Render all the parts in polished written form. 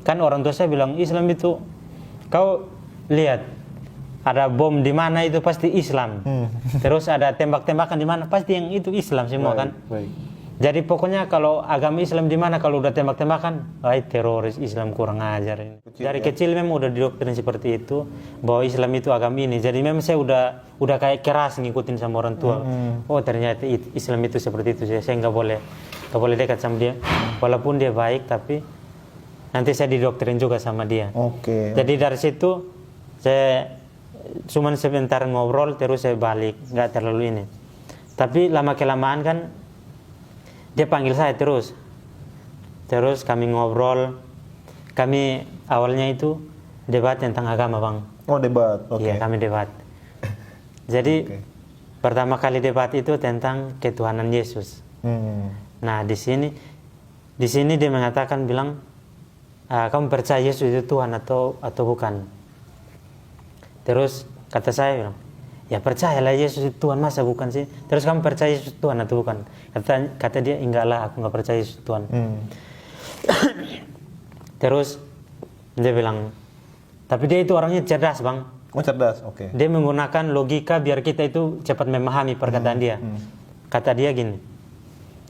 Kan orang tua saya bilang Islam itu, kau lihat ada bom di mana itu pasti Islam. Terus ada tembak-tembakan di mana pasti yang itu Islam semua kan. Jadi pokoknya kalau agama Islam di mana kalau udah tembak-tembakan, teroris Islam kurang ajar ini. Dari kecil memang udah didoktrin seperti itu bahwa Islam itu agama ini. Jadi memang saya udah kayak keras ngikutin sama orang tua. Oh ternyata Islam itu seperti itu. Saya nggak boleh dekat sama dia. Walaupun dia baik tapi nanti saya didoktrin juga sama dia. Jadi dari situ saya cuman sebentar ngobrol terus saya balik, nggak terlalu ini. Tapi lama kelamaan kan dia panggil saya terus kami ngobrol. Kami awalnya itu debat tentang agama, Bang. Oh, debat. Iya, kami debat. Jadi pertama kali debat itu tentang ketuhanan Yesus. Nah, di sini dia mengatakan bilang, kamu percaya Yesus itu Tuhan atau bukan? Terus kata saya bilang, ya percayalah Yesus itu Tuhan, masa bukan sih? Terus kamu percaya Yesus Tuhan atau bukan? Kata dia, enggak lah, aku nggak percaya Yesus Tuhan. Terus dia bilang, tapi dia itu orangnya cerdas, Bang. Oh, cerdas, Dia menggunakan logika biar kita itu cepat memahami perkataan dia. Kata dia gini,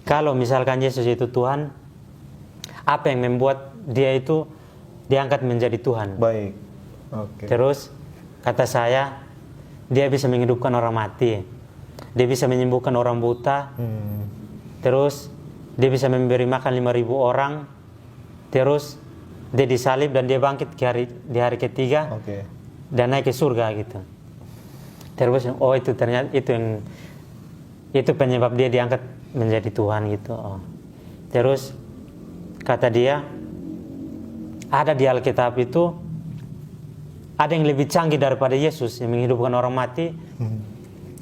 kalau misalkan Yesus itu Tuhan, apa yang membuat dia itu diangkat menjadi Tuhan? Baik. Terus kata saya, dia bisa menghidupkan orang mati, dia bisa menyembuhkan orang buta, terus dia bisa memberi makan 5.000 orang, terus dia disalib dan dia bangkit di hari ketiga, dan naik ke surga gitu. Terus itu ternyata itu penyebab dia diangkat menjadi Tuhan gitu. Terus kata dia, ada di Alkitab itu ada yang lebih canggih daripada Yesus yang menghidupkan orang mati.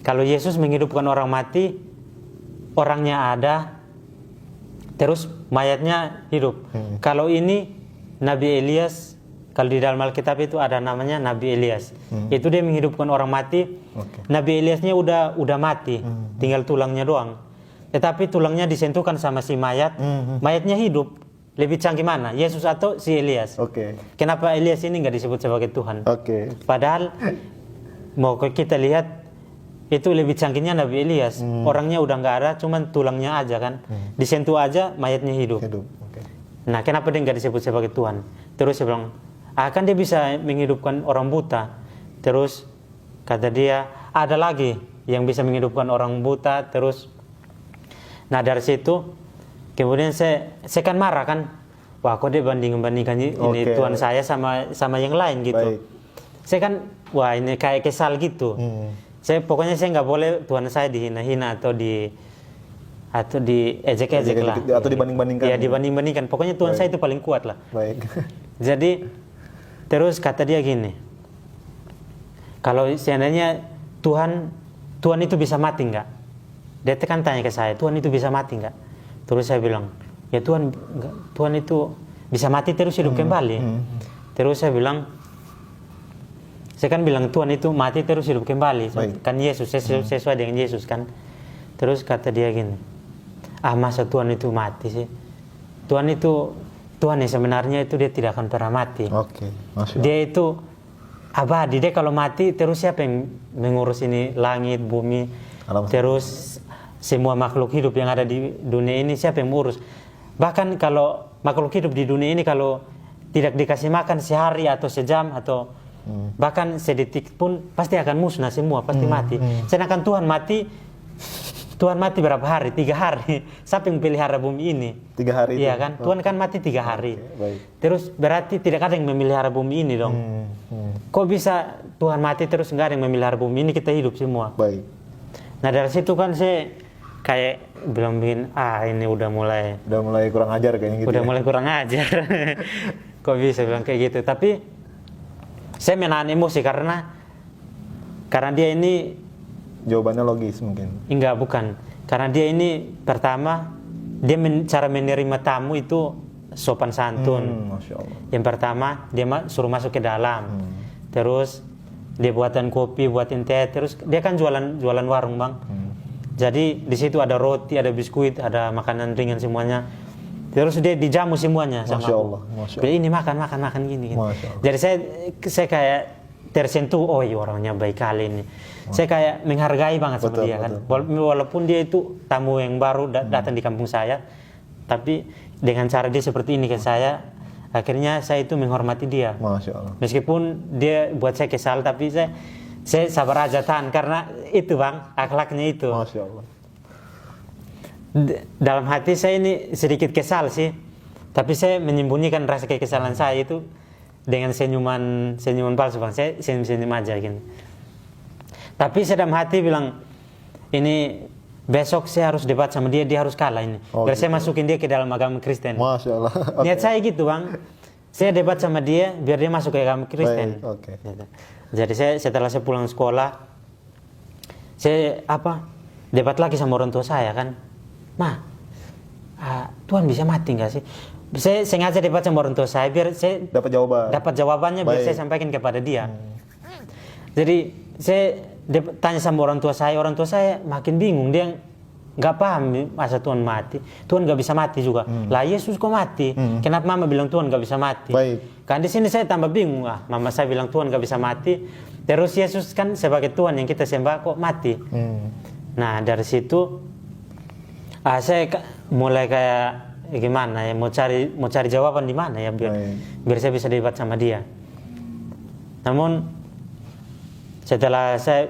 Kalau Yesus menghidupkan orang mati, orangnya ada, terus mayatnya hidup. Kalau ini Nabi Elias, kalau di dalam Alkitab itu ada namanya Nabi Elias. Itu dia menghidupkan orang mati. Nabi Eliasnya udah mati, tinggal tulangnya doang. Tetapi tulangnya disentuhkan sama si mayat, mayatnya hidup. Lebih canggih mana? Yesus atau si Elias? Kenapa Elias ini nggak disebut sebagai Tuhan? Padahal mau kita lihat itu lebih canggihnya Nabi Elias. Orangnya udah nggak ada, cuman tulangnya aja kan. Disentuh aja mayatnya hidup. Nah, kenapa dia nggak disebut sebagai Tuhan? Terus dia bilang, kan dia bisa menghidupkan orang buta. Terus kata dia, ada lagi yang bisa menghidupkan orang buta. Terus, nah dari situ kemudian saya kan marah kan, wah kok dia bandingkan ini Tuhan saya sama yang lain gitu. Saya kan, wah ini kayak kesal gitu. Pokoknya saya nggak boleh Tuhan saya dihina-hina atau diejek-ejek lah. Atau dibanding-bandingkan. Ya dibanding-bandingkan. Pokoknya Tuhan saya itu paling kuat lah. Jadi terus kata dia gini, kalau seandainya Tuhan itu bisa mati nggak? Dia kan tanya ke saya, Tuhan itu bisa mati nggak? Terus saya bilang, ya Tuhan itu bisa mati terus hidup kembali. Terus saya kan bilang Tuhan itu mati terus hidup kembali. Kan Yesus, sesuai dengan Yesus kan. Terus kata dia gini, masa Tuhan itu mati sih? Tuhan yang sebenarnya itu dia tidak akan pernah mati. Dia itu abadi. Dia kalau mati terus siapa yang mengurus ini langit, bumi, terus semua makhluk hidup yang ada di dunia ini siapa yang mengurus? Bahkan kalau makhluk hidup di dunia ini kalau tidak dikasih makan sehari atau sejam atau bahkan sedetik pun pasti akan musnah semua, pasti mati. Sedangkan Tuhan mati berapa hari? 3 hari. Siapa yang pelihara bumi ini? 3 hari. Iya kan? Tuhan kan mati 3 hari. Terus berarti tidak ada yang memelihara bumi ini dong. Kok bisa Tuhan mati terus nggak ada yang memelihara bumi ini, kita hidup semua. Nah dari situ kan saya kayak bilang ini udah mulai kurang ajar kayaknya gitu. Mulai kurang ajar. Kok bisa bilang kayak gitu? Tapi saya menahan emosi karena dia ini jawabannya logis mungkin. Enggak, bukan. Karena dia ini pertama dia cara menerima tamu itu sopan santun. Masya Allah. Yang pertama dia suruh masuk ke dalam. Terus dia buatin kopi, buatin teh, terus dia kan jualan warung, Bang. Jadi di situ ada roti, ada biskuit, ada makanan ringan semuanya. Terus dia dijamu semuanya sama Masya aku. Allah, Masya Dia ini makan gini. Masya Allah. Jadi saya kayak tersentuh, oh iya orangnya baik kali ini. Saya kayak menghargai banget sama Betul, dia kan. betul. Walaupun dia itu tamu yang baru datang di kampung saya, tapi dengan cara dia seperti ini ke saya, akhirnya saya itu menghormati dia. Masya Allah. Meskipun dia buat saya kesal, tapi saya sabar aja tahan karena itu bang, akhlaknya itu. Masya Allah. Dalam hati saya ini sedikit kesal sih, tapi saya menyembunyikan rasa kekesalan saya itu dengan senyuman palsu bang. Saya senyum aja gitu. Tapi saya dalam hati bilang, ini besok saya harus debat sama dia harus kalah ini. Biar saya masukin dia ke dalam agama Kristen. Masya Allah. Niat saya gitu bang, saya debat sama dia biar dia masuk ke agama Kristen. Baik, oke. Gitu. Jadi setelah saya pulang sekolah, saya debat lagi sama orang tua saya kan. Tuhan bisa mati nggak sih? Saya sengaja debat sama orang tua saya biar saya dapat jawabannya biar saya sampaikan kepada dia. Jadi saya tanya sama orang tua saya makin bingung, dia nggak paham masa Tuhan mati. Tuhan nggak bisa mati juga. Lah Yesus kok mati? Kenapa mama bilang Tuhan nggak bisa mati? Baik. Kan di sini saya tambah bingung, mama saya bilang Tuhan nggak bisa mati, terus Yesus kan sebagai Tuhan yang kita sembah kok mati? Nah dari situ saya mulai kayak gimana ya, mau cari jawaban di mana ya biar saya bisa debat sama dia. Namun setelah saya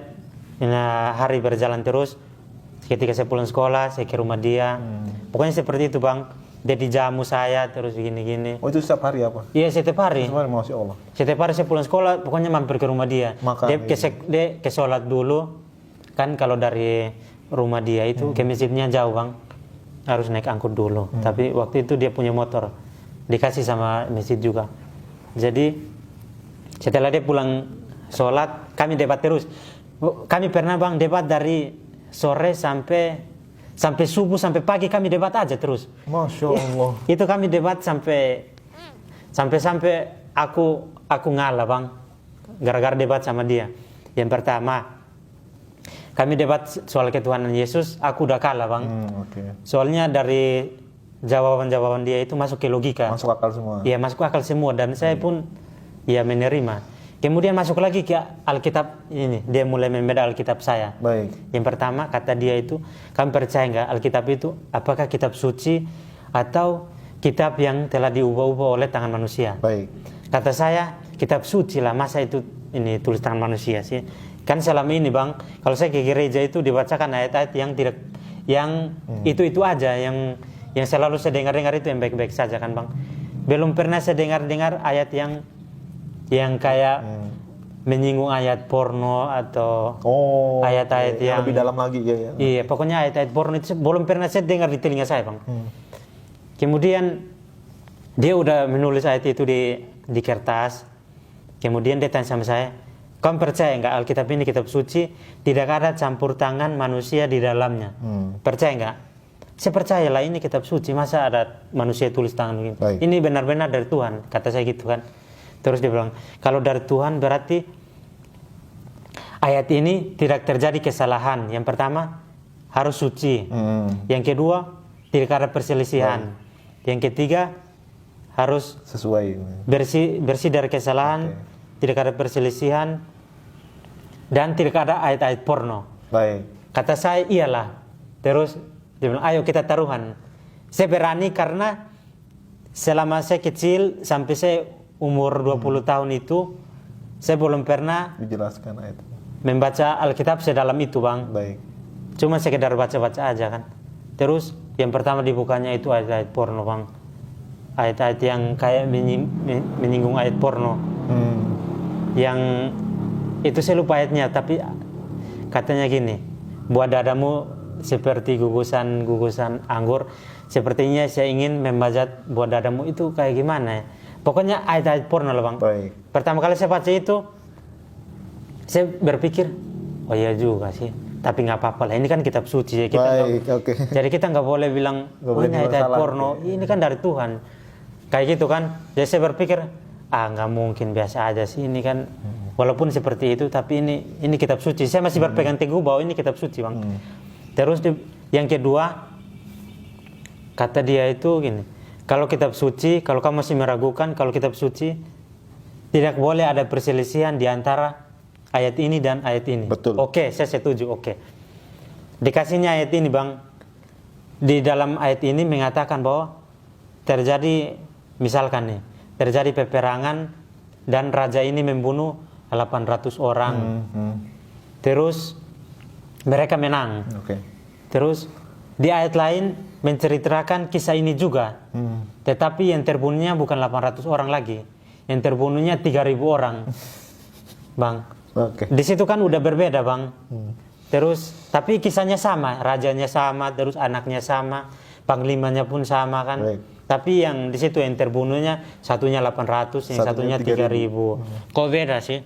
hari berjalan terus, ketika saya pulang sekolah saya ke rumah dia, pokoknya seperti itu bang. Dia dijamu saya terus gini. Oh itu setiap hari apa? Iya setiap hari. Masya Allah. Setiap hari saya pulang sekolah pokoknya mampir ke rumah dia. Dia ke sholat dulu kan, kalau dari rumah dia itu ke masjidnya jauh bang, harus naik angkut dulu. Tapi waktu itu dia punya motor, dikasih sama masjid juga. Jadi setelah dia pulang sholat kami debat terus. Kami pernah bang debat dari sore sampai subuh, sampai pagi kami debat aja terus. Masya Allah. Itu kami debat sampai aku ngalah bang, gara-gara debat sama dia. Yang pertama kami debat soal ketuhanan Yesus, aku udah kalah bang. Soalnya dari jawaban dia itu masuk ke logika. Masuk akal semua. Iya masuk akal semua, dan saya pun ya menerima. Kemudian masuk lagi ke Alkitab ini, dia mulai membeda Alkitab saya. Baik. Yang pertama kata dia itu, kamu percaya nggak Alkitab itu apakah kitab suci atau kitab yang telah diubah-ubah oleh tangan manusia? Baik. Kata saya kitab suci lah, masa itu ini tulis tangan manusia sih? Kan selama ini bang, kalau saya ke gereja itu dibacakan ayat-ayat yang itu aja, yang selalu saya dengar itu yang baik-baik saja kan bang. Belum pernah saya dengar ayat yang kayak menyinggung ayat porno atau ayat-ayat yang lebih dalam lagi ya. Iya, pokoknya ayat-ayat porno itu belum pernah saya dengar di telinga saya bang. Kemudian dia udah menulis ayat itu di kertas. Kemudian dia tanya sama saya, kamu percaya nggak Alkitab ini kitab suci, tidak ada campur tangan manusia di dalamnya? Percaya nggak? Saya percayalah ini kitab suci, masa ada manusia tulis tangan begini? Ini benar-benar dari Tuhan, kata saya gitu kan. Terus dia bilang, kalau dari Tuhan berarti ayat ini tidak terjadi kesalahan. Yang pertama harus suci. Yang kedua tidak ada perselisihan. Yang ketiga harus sesuai, bersih dari kesalahan, tidak ada perselisihan, dan tidak ada ayat-ayat porno. Baik. Kata saya iyalah. Terus dia bilang, ayo kita taruhan. Saya berani karena selama saya kecil sampai saya umur 20 tahun itu, saya belum pernah dijelaskan ayat membaca Alkitab sedalam itu bang. Baik. Cuma sekedar baca-baca aja kan. Terus yang pertama dibukanya itu ayat-ayat porno bang. Ayat-ayat yang kayak menyinggung ayat porno. Yang itu saya lupa ayatnya, tapi katanya gini, buat dadamu seperti gugusan anggur, sepertinya saya ingin membajak buat dadamu. Itu kayak gimana ya, pokoknya ayat-ayat porno lah bang. Baik. Pertama kali saya baca itu, saya berpikir, oh iya juga sih, tapi nggak apa-apa lah, ini kan kitab suci ya, jadi kita nggak boleh bilang ini ayat-ayat porno, ini kan dari Tuhan, kayak gitu kan. Jadi saya berpikir, nggak mungkin, biasa aja sih ini kan. Walaupun seperti itu, tapi ini kitab suci. Saya masih berpegang teguh bahwa ini kitab suci bang. Terus yang kedua, kata dia itu gini, kalau kitab suci, kalau kamu masih meragukan, kalau kitab suci tidak boleh ada perselisihan di antara ayat ini dan ayat ini. Betul. Oke, saya setuju. Oke. Dikasihnya ayat ini, Bang. Di dalam ayat ini mengatakan bahwa terjadi, misalkan nih, terjadi peperangan dan raja ini membunuh 800 orang. Terus mereka menang. Oke. Terus di ayat lain menceritakan kisah ini juga. Tetapi yang terbunuhnya bukan 800 orang lagi. Yang terbunuhnya 3.000 orang. Bang. Oke. Di situ kan udah berbeda, Bang. Terus tapi kisahnya sama, rajanya sama, terus anaknya sama, panglimanya pun sama kan. Baik. Tapi yang di situ yang terbunuhnya satunya 800, yang satunya 3.000. Kok beda sih?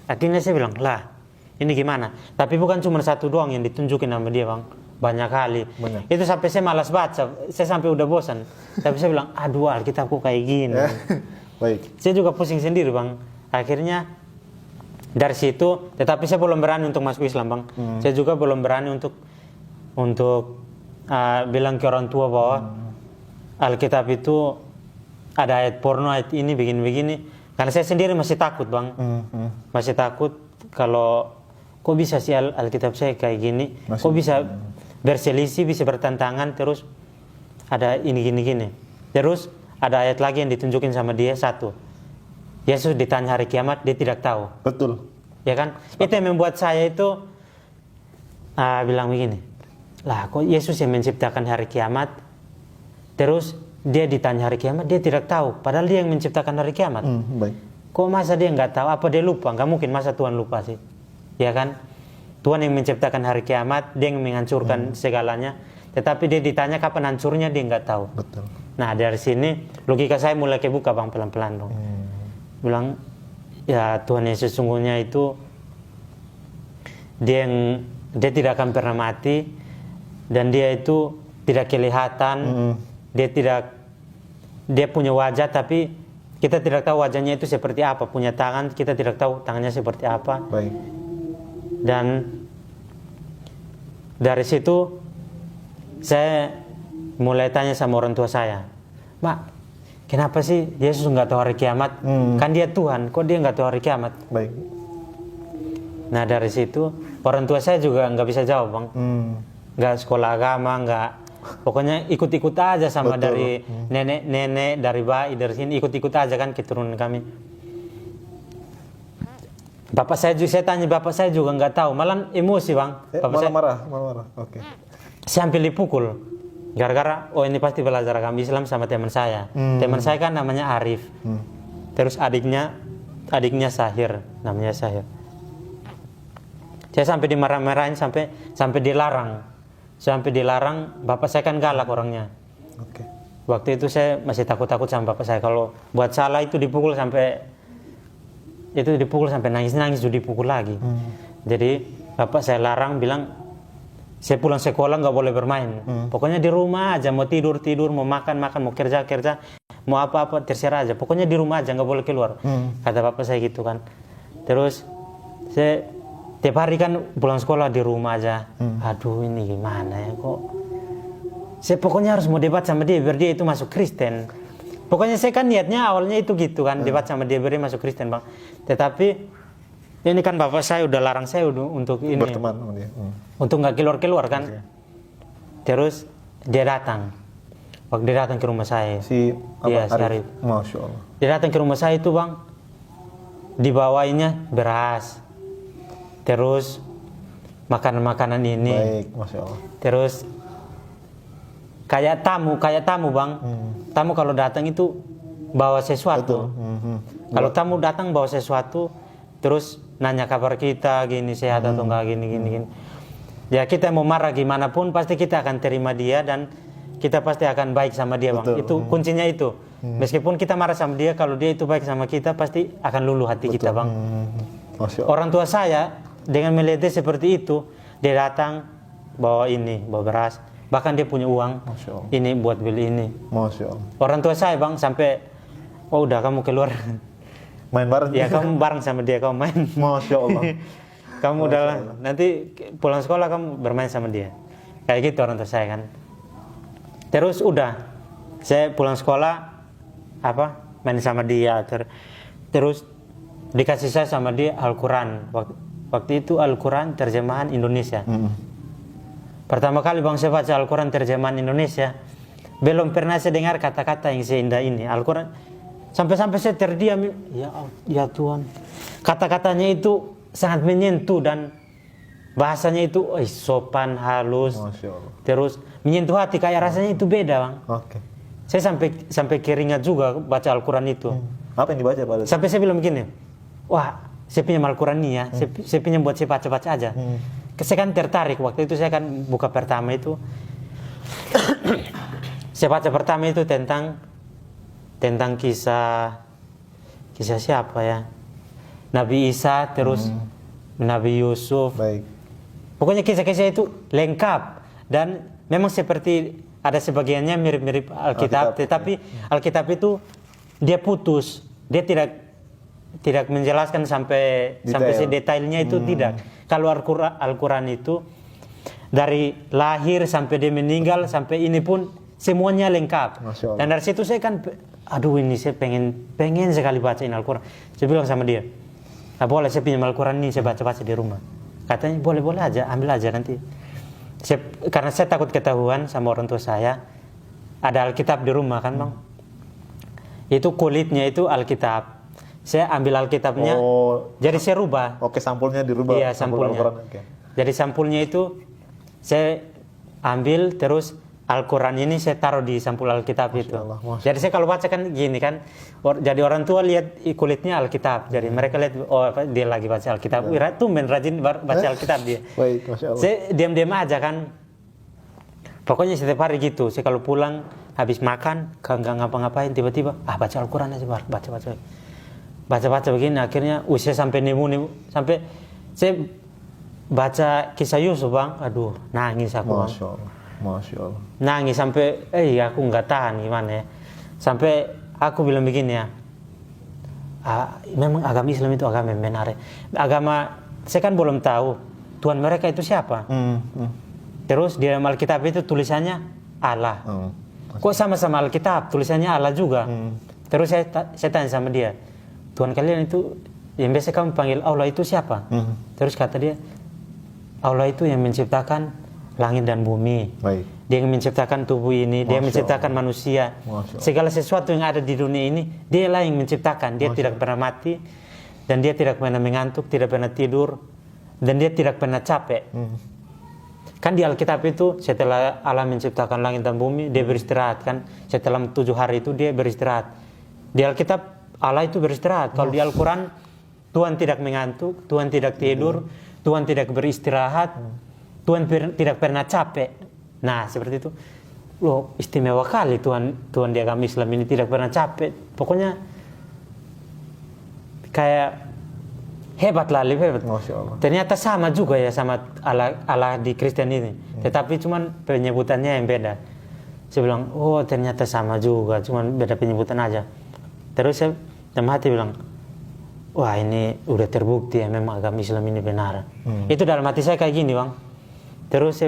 Akhirnya saya bilang, lah ini gimana? Tapi bukan cuma satu doang yang ditunjukin sama dia, Bang. Banyak kali. Banyak. Itu sampai saya malas baca, saya sampai udah bosan. Tapi saya bilang, aduh Alkitabku kayak gini. Baik. Saya juga pusing sendiri, Bang. Akhirnya dari situ, tetapi saya belum berani untuk masuk Islam, Bang. Saya juga belum berani untuk bilang ke orang tua bahwa Alkitab itu ada ayat porno, ayat ini begini-begini. Karena saya sendiri masih takut, Bang. Masih takut kalau kok bisa sih Alkitab saya kayak gini, kok bisa berselisih, bisa bertentangan, terus ada ini gini-gini. Terus ada ayat lagi yang ditunjukin sama dia, satu, Yesus ditanya hari kiamat, dia tidak tahu. Betul. Ya kan? Itu yang membuat saya itu bilang begini, lah kok Yesus yang menciptakan hari kiamat, terus dia ditanya hari kiamat, dia tidak tahu, padahal dia yang menciptakan hari kiamat. Baik. Kok masa dia nggak tahu? Apa dia lupa? Nggak mungkin, masa Tuhan lupa sih? Ya kan? Tuhan yang menciptakan hari kiamat, dia yang menghancurkan segalanya, tetapi dia ditanya kapan hancurnya, dia nggak tahu. Betul. Nah dari sini logika saya mulai kebuka, Bang, pelan-pelan, Bang. Bilang, ya Tuhan yang sesungguhnya itu dia tidak akan pernah mati, dan dia itu tidak kelihatan, dia punya wajah tapi kita tidak tahu wajahnya itu seperti apa, punya tangan kita tidak tahu tangannya seperti apa. Baik. Dan dari situ saya mulai tanya sama orang tua saya, Mak, kenapa sih Yesus nggak tahu hari kiamat? Kan dia Tuhan, kok dia nggak tahu hari kiamat? Baik. Nah dari situ orang tua saya juga nggak bisa jawab, Bang. Nggak sekolah agama, nggak, pokoknya ikut-ikut aja sama. Betul. Dari nenek-nenek, dari bayi, dari sini ikut-ikut aja kan keturunan kami. Bapak saya tanya bapak saya juga nggak tahu, malah emosi, Bang. Bapak saya marah. Oke. saya hampir dipukul gara-gara ini pasti belajar agama Islam sama teman saya. Teman saya kan namanya Arif. Terus adiknya Sahir, namanya Sahir. Saya sampai dimarah-marahin, sampai dilarang. Sampai dilarang, bapak saya kan galak orangnya. Oke. Waktu itu saya masih takut-takut sama bapak saya, kalau buat salah itu dipukul sampai nangis-nangis, itu dipukul lagi. Jadi bapak saya larang, bilang saya pulang sekolah nggak boleh bermain. Pokoknya di rumah aja, mau tidur, mau makan, mau kerja, mau apa terserah aja. Pokoknya di rumah aja, nggak boleh keluar. Kata bapak saya gitu kan. Terus saya tiap hari kan pulang sekolah di rumah aja. Aduh ini gimana ya kok. Saya pokoknya harus mau debat sama dia biar dia itu masuk Kristen. Pokoknya saya kan niatnya awalnya itu gitu kan, debat sama dia biar dia masuk Kristen, Bang. Tetapi ini kan bapak saya udah larang saya untuk ini. Berteman sama dia. Untuk nggak keluar kan. Terus dia datang. Waktu dia datang ke rumah saya. Si Arif. Masya Allah. Dia datang ke rumah saya itu, Bang. Dibawainnya beras. Terus makanan-makanan ini. Baik, Masya Allah. Terus kayak tamu, Bang. Tamu kalau datang itu bawa sesuatu. Kalau tamu datang bawa sesuatu, terus nanya kabar kita, gini sehat atau enggak, gini. Ya kita mau marah gimana pun pasti kita akan terima dia dan kita pasti akan baik sama dia, Bang. Itu kuncinya itu. Meskipun kita marah sama dia, kalau dia itu baik sama kita pasti akan luluh hati kita, Bang. Masya Allah. Orang tua saya dengan melihat dia seperti itu, dia datang bawa beras, bahkan dia punya uang, ini buat beli ini. Masya Allah. Orang tua saya, Bang, sampai udah kamu keluar, main bareng. ya kamu bareng sama dia, kamu main. Masya Allah. Kamu udahlah, nanti pulang sekolah kamu bermain sama dia, kayak gitu orang tua saya kan. Terus udah Saya pulang sekolah main sama dia terus dikasih saya sama dia Al-Quran. Waktu itu Al-Quran terjemahan Indonesia. Pertama kali bang saya baca Al-Quran terjemahan Indonesia, belum pernah saya dengar kata-kata yang seindah ini Al-Quran. Sampai-sampai saya terdiam, ya Tuhan. Kata-katanya itu sangat menyentuh dan bahasanya itu sopan, halus. Masya Allah. Terus menyentuh hati, kayak rasanya itu beda bang. Oke. Saya sampai keringat juga baca Al-Quran itu. Apa yang dibaca Pak? Sampai saya bilang begini, wah saya pinjam Al-Quran nih ya, saya pinjam buat saya baca-baca aja. Saya kan tertarik, waktu itu saya kan buka pertama itu. Saya baca pertama itu tentang kisah siapa ya? Nabi Isa, terus Nabi Yusuf. Baik. Pokoknya kisah-kisah itu lengkap dan memang seperti ada sebagiannya mirip-mirip Alkitab, tetapi Alkitab itu dia putus, dia tidak menjelaskan sampai sedetailnya itu tidak. Kalau Al-Quran itu dari lahir sampai dia meninggal sampai ini pun semuanya lengkap. Dan dari situ saya kan, aduh ini saya pengen sekali bacain Al-Quran. Saya bilang sama dia, boleh saya pinjam Al-Quran ini saya baca-baca di rumah. Katanya boleh aja, ambil aja nanti. Karena saya takut ketahuan sama orang tua saya, ada Alkitab di rumah kan bang. Itu kulitnya itu Alkitab. Saya ambil Alkitabnya, jadi saya rubah. Oke, sampulnya dirubah. Iya, sampulnya. Okay. Jadi sampulnya itu saya ambil, terus Al-Quran ini saya taruh di sampul Alkitab itu. Jadi saya kalau baca kan gini kan, jadi orang tua lihat kulitnya Alkitab. Jadi mereka lihat, dia lagi baca Alkitab. Tumben rajin baca Alkitab dia. Baik, Masya Allah. Saya diam-diam aja kan. Pokoknya setiap hari gitu. Saya kalau pulang habis makan, nggak ngapa-ngapain, tiba-tiba baca Al-Quran aja, baca begini. Akhirnya saya sampai nemu, sampai saya baca kisah Yusuf bang. Aduh, nangis aku bang. Masya Allah. Nangis sampai aku nggak tahan gimana ya. Sampai aku bilang begini ya, memang agama Islam itu agama yang benar ya. Agama saya kan belum tahu Tuhan mereka itu siapa. Terus di dalam Alkitab itu tulisannya Allah. Kok sama-sama Alkitab tulisannya Allah juga. Terus saya tanya sama dia, Tuhan kalian itu yang biasa kamu panggil Allah itu siapa? Terus kata dia, Allah itu yang menciptakan langit dan bumi. Baik. Dia yang menciptakan tubuh ini, dia yang menciptakan manusia. Segala sesuatu yang ada di dunia ini, dialah yang menciptakan. Dia tidak pernah mati, dan dia tidak pernah mengantuk, tidak pernah tidur, dan dia tidak pernah capek. Kan di Alkitab itu setelah Allah menciptakan langit dan bumi, dia beristirahat kan. Setelah 7 hari itu dia beristirahat. Di Alkitab Allah itu beristirahat. Kalau di Al-Quran Tuhan tidak mengantuk, Tuhan tidak tidur, Tuhan tidak beristirahat, Tuhan tidak pernah capek. Nah seperti itu. Loh, istimewa kali Tuhan di agama Islam ini tidak pernah capek. Pokoknya kayak hebat lah, lebih hebat. Ternyata sama juga ya sama Allah di Kristen ini. Tetapi cuman penyebutannya yang beda. Saya bilang, ternyata sama juga, cuman beda penyebutan aja. Terus saya dalam hati bilang, wah ini udah terbukti ya memang agama Islam ini benar. Itu dalam hati saya kayak gini bang. Terus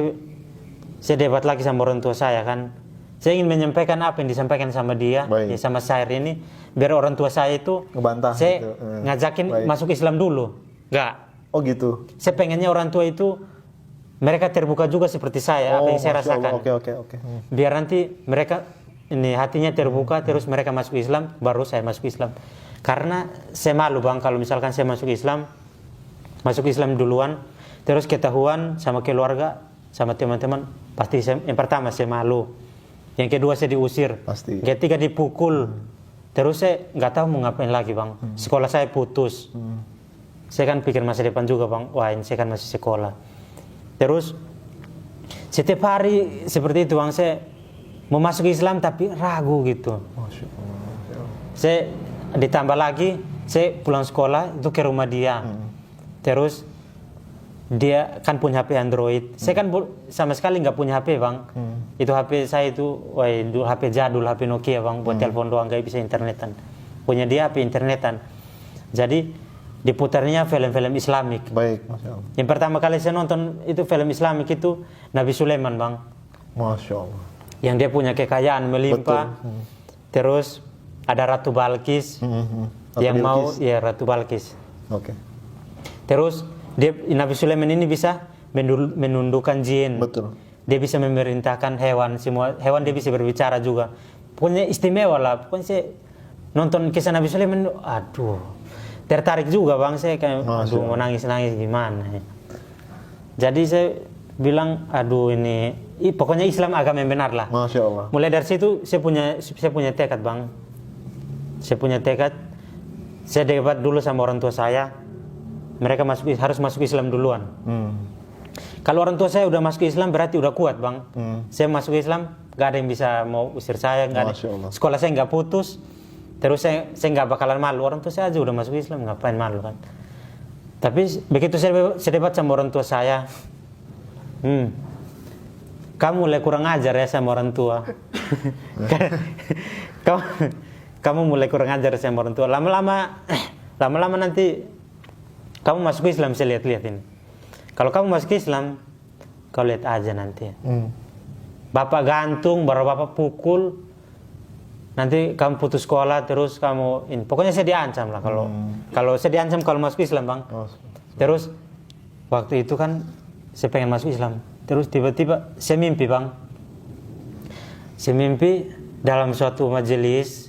saya debat lagi sama orang tua saya kan. Saya ingin menyampaikan apa yang disampaikan sama dia, ya, sama Sair ini, biar orang tua saya itu ngebantah. Saya gitu. ngajakin masuk Islam dulu. Enggak. Oh gitu. Saya pengennya orang tua itu mereka terbuka juga seperti saya, apa yang saya rasakan. Oke. Biar nanti mereka ini hatinya terbuka, terus mereka masuk Islam, baru saya masuk Islam. Karena saya malu bang kalau misalkan saya masuk Islam duluan, terus ketahuan sama keluarga, sama teman-teman, pasti yang pertama saya malu, yang kedua saya diusir, pasti. Yang ketiga dipukul, terus saya nggak tahu mau ngapain lagi bang. Sekolah saya putus, saya kan pikir masa depan juga bang, wah ini saya kan masih sekolah. Terus setiap hari seperti itu bang, saya mau masuk Islam tapi ragu gitu. Saya ditambah lagi, saya pulang sekolah itu ke rumah dia, terus dia kan punya HP Android. Saya kan sama sekali nggak punya HP bang. Itu HP saya itu, HP jadul, HP Nokia bang, buat telepon doang, nggak bisa internetan. Punya dia HP internetan. Jadi diputarnya film-film Islamik. Baik, Masya Allah. Yang pertama kali saya nonton itu film Islamik itu Nabi Sulaiman bang. Masya Allah. yang dia punya kekayaan melimpah. Terus ada Ratu Balkis yang mau, ya Ratu Balkis. Oke. Terus Nabi Sulaiman ini bisa menundukkan jin. Betul. Dia bisa memerintahkan hewan, semua hewan dia bisa berbicara juga. Pokoknya istimewa lah. Pokoknya saya nonton kisah Nabi Sulaiman, aduh, tertarik juga bang. Saya kayak, aduh, mau nangis-nangis gimana. Jadi saya bilang, aduh ini, pokoknya Islam agama yang benar lah. Masya Allah. Mulai dari situ saya punya tekad bang. Saya punya tekad. Saya debat dulu sama orang tua saya. Mereka harus masuk Islam duluan. Kalau orang tua saya udah masuk Islam berarti udah kuat bang. Saya masuk Islam, gak ada yang bisa mau usir saya. Sekolah saya nggak putus. Terus saya nggak bakalan malu. Orang tua saya aja udah masuk Islam, ngapain malu kan? Tapi begitu saya debat sama orang tua saya, kamu mulai kurang ajar ya sama orang tua. kamu mulai kurang ajar sama orang tua. Lama-lama nanti kamu masuk Islam, saya lihat-lihat ini. Kalau kamu masuk Islam, kau lihat aja nanti. Bapak gantung, baru bapak pukul. Nanti kamu putus sekolah, terus kamu ini. Pokoknya saya diancam lah kalau saya diancam kalau masuk Islam bang. Terus waktu itu kan saya pengen masuk Islam. Terus tiba-tiba saya mimpi bang. Saya mimpi dalam suatu majelis.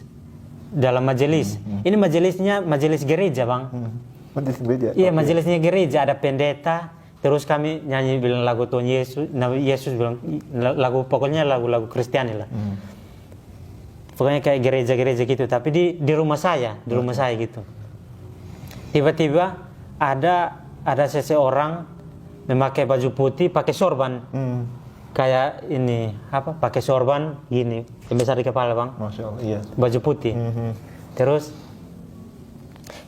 Ini majelisnya majelis gereja bang. Majelis gereja? Iya, majelisnya gereja, ada pendeta. Terus kami nyanyi bilang lagu Tuhan Yesus. Nabi Yesus bilang pokoknya lagu-lagu Kristiani lah. Pokoknya kayak gereja-gereja gitu, tapi di rumah saya, gitu. Tiba-tiba ada seseorang memakai baju putih, pakai sorban. Kayak ini, pakai sorban gini, yang besar di kepala bang. Masya Allah, iya. Baju putih. Terus,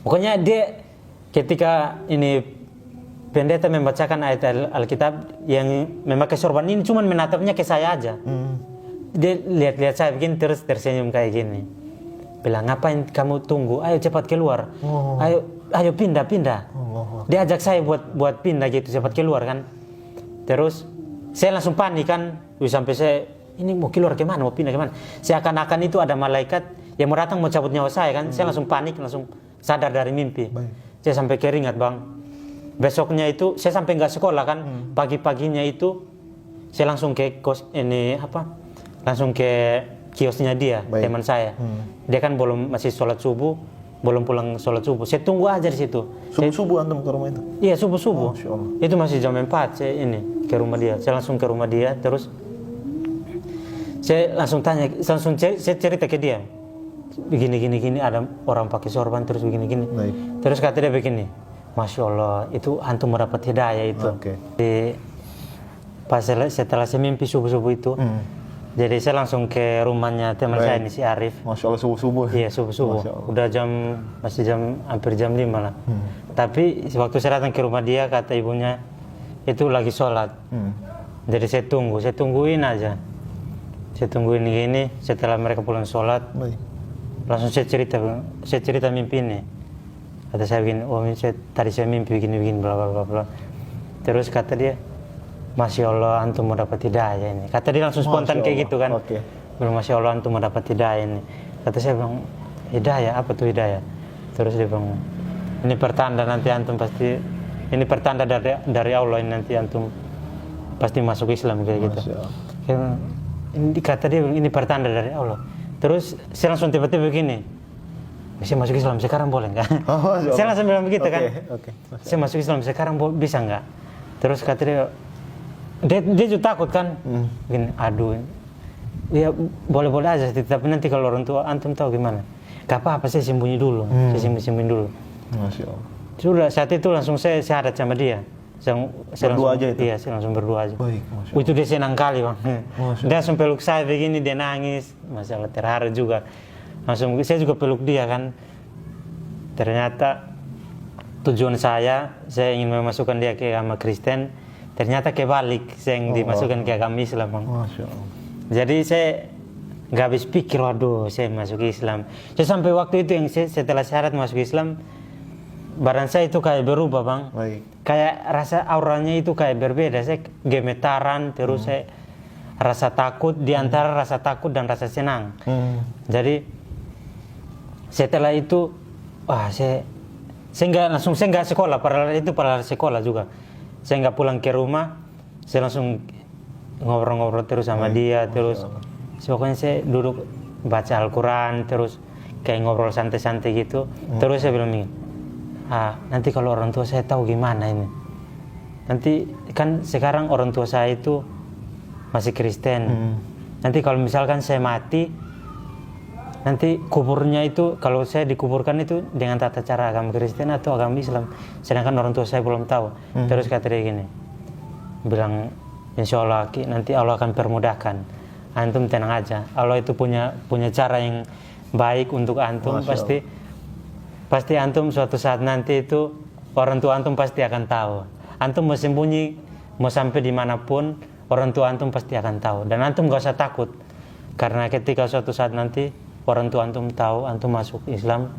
pokoknya dia ketika ini pendeta membacakan ayat Alkitab yang memakai sorban ini, cuman menatapnya ke saya aja. Dia lihat-lihat saya begini terus tersenyum kayak gini. Bilang, ngapain kamu tunggu? Ayo cepat keluar. Ayo pindah. Dia ajak saya buat pindah gitu, cepat keluar kan. Terus saya langsung panik kan. Sampai saya, ini mau keluar kemana? Mau pindah kemana? Seakan-akan itu ada malaikat yang mau datang mau cabut nyawa saya kan. Saya langsung panik, langsung sadar dari mimpi. Saya sampai keringat bang. Besoknya itu saya sampai nggak sekolah kan. Pagi-paginya itu saya langsung ke langsung ke kiosnya dia, teman saya. Dia kan masih sholat subuh, belum pulang sholat subuh. Saya tunggu aja di situ. Subuh antum ke rumah itu? Iya, subuh. Itu masih jam 4 saya ke rumah dia. Saya langsung ke rumah dia, terus saya langsung tanya, saya cerita ke dia. Begini, ada orang pakai sorban terus begini. Terus kata dia begini, Masya Allah, itu antum mendapat hidayah itu. Pas setelah saya mimpi subuh-subuh itu, jadi saya langsung ke rumahnya teman saya ini si Arif. Masya Allah, subuh-subuh. Iya, subuh-subuh. Udah masih hampir jam 5 lah. Tapi waktu saya datang ke rumah dia, kata ibunya itu lagi sholat. Jadi saya tungguin aja. Saya tungguin gini, setelah mereka pulang sholat, langsung saya cerita mimpi ini. Kata saya begini, tadi saya mimpi begini, bla bla bla. Terus kata dia, Masya Allah, antum mau dapat hidayah ini. Kata dia langsung spontan kayak gitu kan. Bilang, Masya Allah, antum mau dapat hidayah ini. Kata saya bilang, hidayah? Apa tuh hidayah? Terus dia bilang, ini pertanda nanti antum pasti, ini pertanda dari Allah ini nanti antum pasti masuk Islam kayak gitu. Ini kata dia, ini pertanda dari Allah. Terus saya langsung tiba-tiba begini, saya masuk Islam sekarang boleh nggak? Saya langsung bilang begitu kan. Saya masuk Islam sekarang bisa nggak? Terus kata dia juga takut kan. Begini, aduh, ya boleh-boleh aja, tapi nanti kalau orang tua antum tahu gimana? Gak apa-apa, saya sembunyi dulu. Saya sembunyi dulu. Masya Allah. Sudah saat itu langsung saya syahadat sama dia. Saya berdoa aja itu? Iya, saya langsung berdoa aja. Baik, Masya Allah. Itu dia senang kali bang. Dia langsung peluk saya begini, dia nangis. Masalah terharu juga. Langsung saya juga peluk dia kan. Ternyata tujuan saya ingin memasukkan dia ke agama Kristen. Ternyata kebalik, saya yang dimasukkan ke agama Islam bang. Masya Allah. Jadi saya nggak habis pikir, waduh saya masuk Islam. Saya sampai waktu itu yang setelah syarat masuk Islam, badan saya itu kayak berubah bang. Kayak rasa auranya itu kayak berbeda. Saya gemetaran terus saya rasa takut, di antara rasa takut dan rasa senang. Jadi setelah itu, saya nggak sekolah, padahal sekolah juga. Saya nggak pulang ke rumah, saya langsung ngobrol-ngobrol terus sama dia, terus pokoknya saya duduk baca Al-Quran, terus kayak ngobrol santai-santai gitu. Terus saya bilang, nanti kalau orang tua saya tahu gimana ini. Nanti kan sekarang orang tua saya itu masih Kristen. Nanti kalau misalkan saya mati, nanti kuburnya itu, kalau saya dikuburkan itu dengan tata cara agama Kristen atau agama Islam. Sedangkan orang tua saya belum tahu. Terus kata dia gini, bilang, insya Allah nanti Allah akan permudahkan. Antum tenang aja. Allah itu punya cara yang baik untuk antum. Pasti antum suatu saat nanti itu orang tua antum pasti akan tahu. Antum mau sembunyi, mau sampai dimanapun, orang tua antum pasti akan tahu. Dan antum gak usah takut. Karena ketika suatu saat nanti orang tua antum tahu, antum masuk Islam,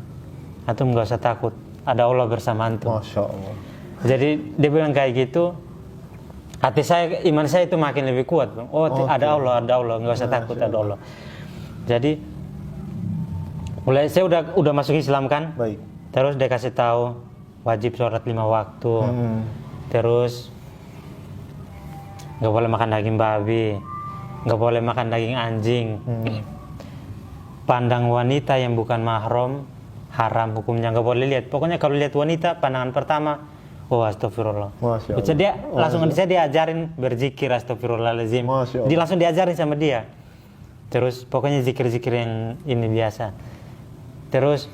antum gak usah takut. Ada Allah bersama antum. Masya Allah. Jadi dia bilang kayak gitu. Hati saya, iman saya itu makin lebih kuat. Ada Allah, nggak usah takut, ada Allah. Jadi mulai saya udah masuk Islam kan. Baik. Terus dia kasih tahu wajib sholat 5 waktu. Terus nggak boleh makan daging babi, nggak boleh makan daging anjing. Pandang wanita yang bukan mahram haram hukumnya, nggak boleh lihat. Pokoknya kalau lihat wanita pandangan pertama, astagfirullah. Jadi dia langsung saya diajarin berzikir astagfirullahaladzim. Langsung diajarin sama dia. Terus pokoknya zikir-zikir yang ini biasa. Terus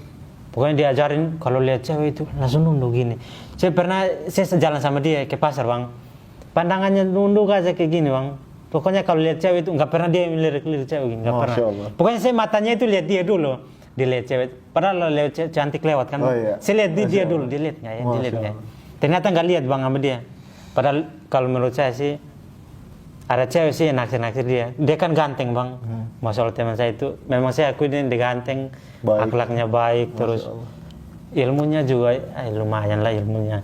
pokoknya diajarin kalau lihat cewek itu langsung nunduk gini. Saya jalan sama dia ke pasar, Bang. Pandangannya nunduk aja kayak gini, Bang. Pokoknya kalau lihat cewek itu nggak pernah dia melirik-lirik cewek gini, nggak pernah. Pokoknya saya matanya itu lihat dia dulu. Dilihat cewek, padahal lihat cewek cantik lewat kan. Saya lihat dia dulu, dilihat nggak ya, dilihat nggak. Ternyata nggak lihat, Bang, sama dia. Padahal kalau menurut saya sih ada cewek sih naksir dia. Dia kan ganteng, Bang. Masalah teman saya itu memang saya akui dia ganteng, akhlaknya baik, terus ilmunya juga lumayan lah ilmunya.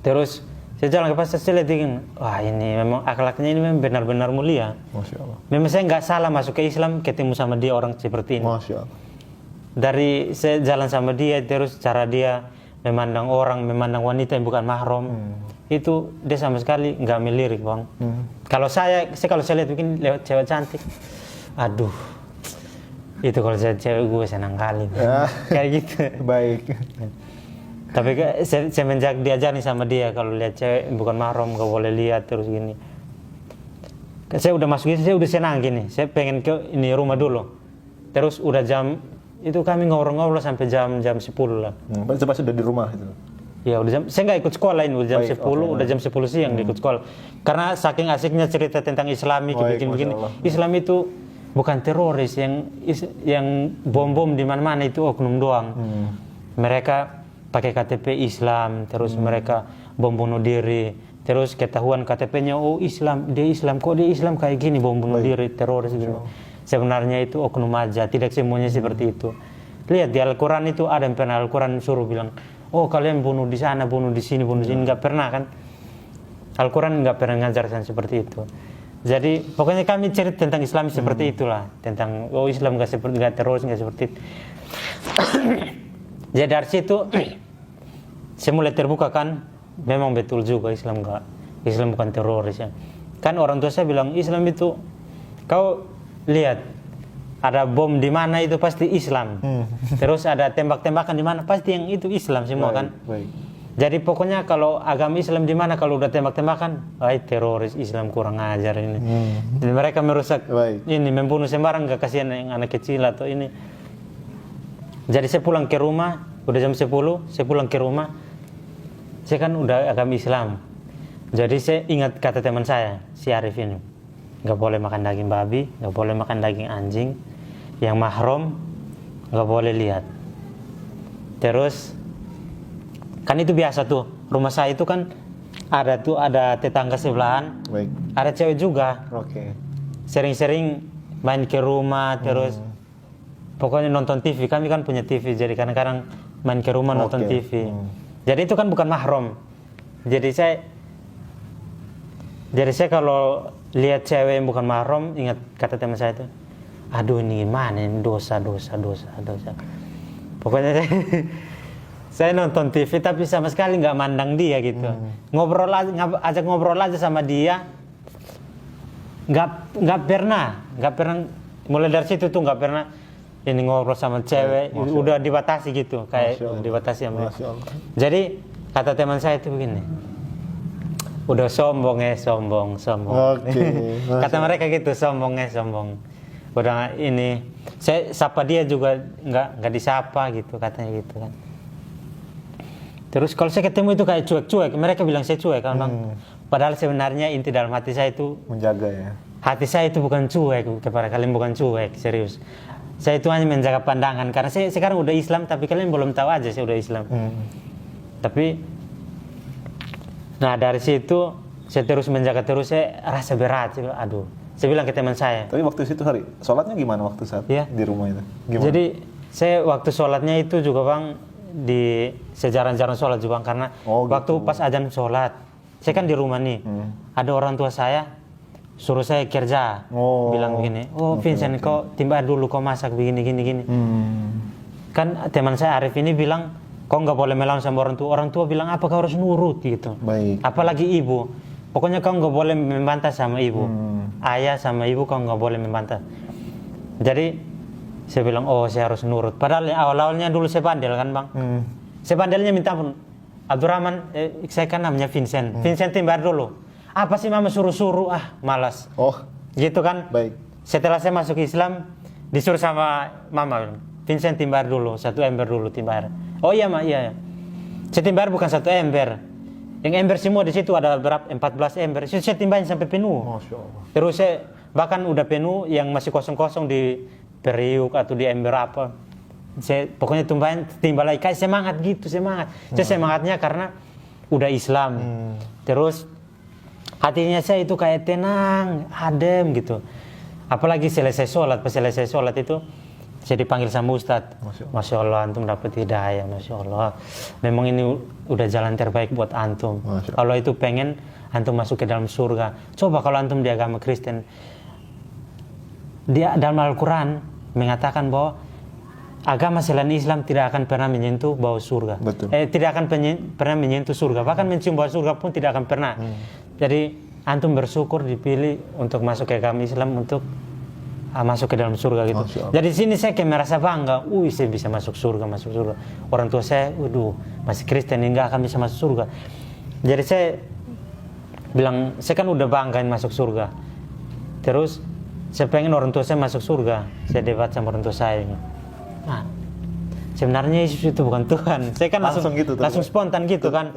Terus saya jalan ke pasar, saya lihat ini memang akhlaknya ini memang benar-benar mulia. Masya Allah. Memang saya nggak salah masuk ke Islam ketemu sama dia orang seperti ini. Masya Allah. Dari saya jalan sama dia, terus cara dia memandang orang, memandang wanita yang bukan mahram, itu dia sama sekali nggak melirik, Bang. Kalau saya lihat begini, lewat cewek cantik, aduh, itu kalau saya cewek gue senang kali, kayak gitu. Baik. Tapi semenjak diajarin sama dia kalau lihat cewek bukan mahram nggak boleh lihat terus gini. Saya udah masuk itu, saya udah senang gini. Saya pengen ke ini rumah dulu. Terus udah jam itu kami ngobrol-ngobrol sampai jam 10 lah. Pasti udah di rumah itu. Ya udah saya nggak ikut sekolah ini, udah jam 10, udah jam 10 siang ikut sekolah. Karena saking asiknya cerita tentang Islami, begini-begini. Islam itu bukan teroris yang bom-bom di mana-mana, itu oknum doang. Mereka pakai KTP Islam, terus mereka bom bunuh diri. Terus ketahuan KTP-nya, Islam, dia Islam, kok dia Islam kayak gini, bom bunuh diri, teroris gitu. Sebenarnya itu oknum aja, tidak semuanya seperti itu. Lihat di Al-Quran itu ada yang pernah Al-Quran suruh bilang, kalian bunuh di sana, bunuh di sini, nggak pernah kan? Al-Quran nggak pernah ngajarkan seperti itu. Jadi pokoknya kami cerita tentang Islam seperti itulah, tentang Islam nggak teroris, nggak seperti itu. Jadi dari situ saya mulai terbuka kan, memang betul juga Islam bukan teroris ya. Kan orang tua saya bilang Islam itu, kau lihat ada bom di mana itu pasti Islam. Terus ada tembak-tembakan di mana pasti yang itu Islam semua kan. Jadi pokoknya kalau agama Islam di mana kalau udah tembak-tembakan, teroris, Islam kurang ajar ini. Jadi mereka merusak ini, membunuh sembarang, gak kasihan yang anak kecil atau ini. Jadi saya pulang ke rumah, udah jam 10, saya pulang ke rumah. Saya kan udah agama Islam. Jadi saya ingat kata teman saya, si Arif ini. Gak boleh makan daging babi, gak boleh makan daging anjing. Yang mahram, gak boleh lihat. Terus, kan itu biasa tuh. Rumah saya itu kan ada tetangga sebelahan. Ada cewek juga. Sering-sering main ke rumah, terus pokoknya nonton TV. Kami kan punya TV, jadi kadang-kadang main ke rumah nonton TV. Jadi itu kan bukan mahram. Jadi saya kalau lihat cewek yang bukan mahram, ingat kata teman saya itu, aduh ini gimana ini dosa. Pokoknya saya nonton TV tapi sama sekali nggak mandang dia gitu. Ajak ngobrol aja sama dia, nggak pernah mulai dari situ tuh nggak pernah ini ngobrol sama cewek, udah dibatasi gitu, kayak dibatasi sama. Jadi kata teman saya itu begini, udah sombong. Oke. Kata mereka gitu, sombong. Udah ini, saya sapa dia juga nggak disapa gitu, katanya gitu kan. Terus kalau saya ketemu itu kayak cuek, mereka bilang saya cuek kan bang. Padahal sebenarnya inti dalam hati saya itu Menjaga ya. hati saya itu bukan cuek kepada kalian, bukan cuek, serius. Saya itu hanya menjaga pandangan karena saya sekarang udah Islam tapi kalian belum tahu aja saya udah Islam. Tapi nah dari situ saya terus menjaga terus, saya rasa berat. Aduh, saya bilang ke teman saya. Tapi waktu itu hari sholatnya gimana waktu saat di rumah itu? Gimana? Jadi saya waktu sholatnya itu juga bang di sejarah-jarang sholat juga bang, karena waktu pas azan sholat saya kan di rumah nih, ada orang tua saya suruh saya kerja, bilang begini, Vincent kau timba dulu kau masak begini gini. Kan teman saya Arif ini bilang kau nggak boleh melawan sama orang tua bilang apa kau harus nurut gitu. Baik. Apalagi ibu, pokoknya kau nggak boleh membantah sama ibu, ayah sama ibu kau nggak boleh membantah. Jadi saya bilang saya harus nurut. Padahal awal-awalnya dulu saya bandel kan bang. Saya bandelnya minta ampun. Abdurrahman, saya kan namanya Vincent. Vincent timbar dulu. Apa sih mama suruh-suruh? Malas. Gitu kan. Baik. Setelah saya masuk Islam, disuruh sama mama. Vincent timbar dulu, 1 ember dulu timbar. Oh iya mak, iya. Saya timbar bukan 1 ember. Yang ember semua di situ ada berapa? 14 ember. Saya timbahin sampai penuh. Masya Allah. Terus saya bahkan udah penuh, yang masih kosong-kosong di periuk atau di ember apa, saya pokoknya timbal lagi kayak semangat gitu, semangat. Saya semangatnya karena udah Islam. Terus hatinya saya itu kayak tenang, adem gitu. Apalagi pas selesai sholat itu saya dipanggil sama Ustadz. Masya Allah antum dapat hidayah, Masya Allah. Memang ini udah jalan terbaik buat antum. Kalau itu pengen antum masuk ke dalam surga. Coba kalau antum di agama Kristen, dia dalam Al-Quran mengatakan bahwa agama selain Islam tidak akan pernah menyentuh bau surga. Tidak akan pernah menyentuh surga. Bahkan mencium bau surga pun tidak akan pernah. Jadi antum bersyukur dipilih untuk masuk ke agama Islam untuk masuk ke dalam surga gitu. Jadi sini saya kayak merasa bangga. Saya bisa masuk surga. Orang tua saya, masih Kristen nggak akan bisa masuk surga. Jadi saya bilang, saya kan udah banggain masuk surga. Terus saya pengen orang tua saya masuk surga. Saya debat sama orang tua saya. Sebenarnya Yesus itu bukan Tuhan. Saya kan langsung spontan gitu kan.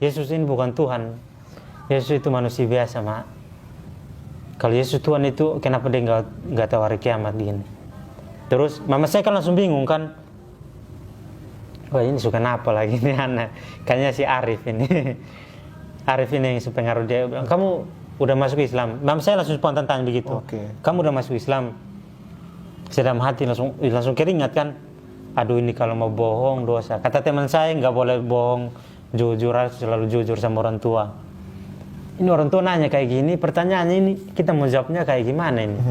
Yesus ini bukan Tuhan. Yesus itu manusia biasa mak. Kalau Yesus Tuhan itu kenapa dia nggak tahu hari kiamat gini. Terus mama saya kan langsung bingung kan. Ini suka apa lagi nih anak. Kayaknya si Arif ini. Arif ini yang pengaruh dia bilang, kamu udah masuk Islam. Mama saya langsung spontan tanya begitu. Kamu udah masuk Islam? Saya dalam hati langsung keringat kan. Aduh ini kalau mau bohong dosa. Kata teman saya nggak boleh bohong, jujur harus selalu jujur sama orang tua. Ini orang tua nanya kayak gini, pertanyaannya ini kita mau jawabnya kayak gimana ini?